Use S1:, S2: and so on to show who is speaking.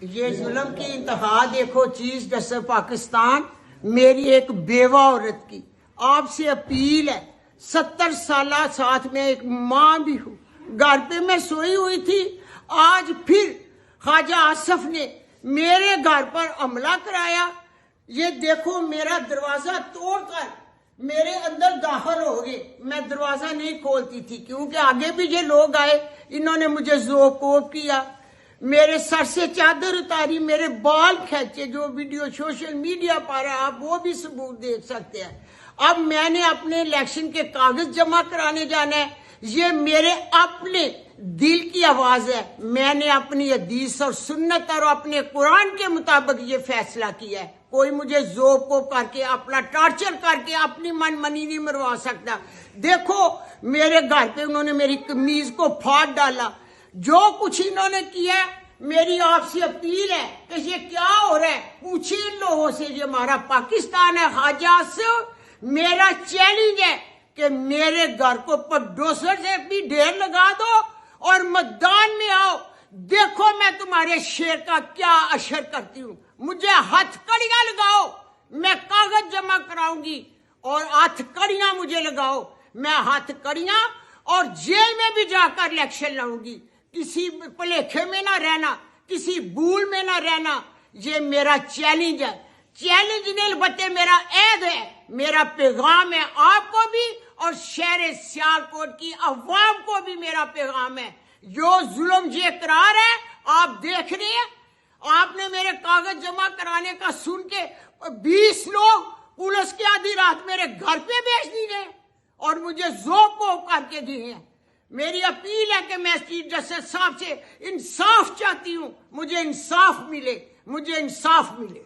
S1: یہ ظلم کی انتہا دیکھو چیز جیسے پاکستان، میری ایک بیوہ عورت کی آپ سے اپیل ہے، 70 سالہ ساتھ میں ایک ماں بھی ہوں، گھر پہ میں سوئی ہوئی تھی، آج پھر خواجہ آصف نے میرے گھر پر حملہ کرایا۔ یہ دیکھو میرا دروازہ توڑ کر میرے اندر داخل ہو گئے، میں دروازہ نہیں کھولتی تھی کیونکہ آگے بھی یہ لوگ آئے، انہوں نے مجھے ذوق کیا، میرے سر سے چادر اتاری، میرے بال کھینچے، جو ویڈیو سوشل میڈیا پر ہے آپ وہ بھی ثبوت دیکھ سکتے ہیں۔ اب میں نے اپنے الیکشن کے کاغذ جمع کرانے جانا ہے، یہ میرے اپنے دل کی آواز ہے، میں نے اپنی حدیث اور سنت اور اپنے قرآن کے مطابق یہ فیصلہ کیا ہے۔ کوئی مجھے ذوق کر کے اپنا ٹارچر کر کے اپنی من منی نہیں مروا سکتا۔ دیکھو میرے گھر پہ انہوں نے میری قمیض کو پھاڑ ڈالا، جو کچھ انہوں نے کیا ہے، میری آپ سے اپیل ہے کہ یہ کیا ہو رہا ہے پوچھیں ان لوگوں سے، یہ ہمارا پاکستان ہے۔ خواجہ آصف میرا چیلنج ہے کہ میرے گھر کو پڈوسر سے بھی ڈھیر لگا دو اور میدان میں آؤ، دیکھو میں تمہارے شیر کا کیا اشر کرتی ہوں، مجھے ہتھ کڑیاں لگاؤ، میں کاغذ جمع کراؤں گی، اور ہتھ کڑیاں مجھے لگاؤ، میں ہتھ کڑیاں اور جیل میں بھی جا کر الیکشن لاؤں گی، کسی پلیکھے میں نہ رہنا، کسی بھول میں نہ رہنا۔ یہ میرا چیلنج ہے، چیلنج نہیں بلکہ میرا عہد ہے، میرا پیغام ہے آپ کو بھی اور شہر سیالکوٹ کی عوام کو بھی میرا پیغام ہے۔ جو ظلم یہ اقرار ہے آپ دیکھ رہے ہیں، آپ نے میرے کاغذ جمع کرانے کا سن کے 20 لوگ پولیس کی آدھی رات میرے گھر پہ بھیج دیے اور مجھے ذوق کر کے دیے ہیں۔ میری اپیل ہے کہ میں چیف جسٹس صاحب سے انصاف چاہتی ہوں، مجھے انصاف ملے، مجھے انصاف ملے۔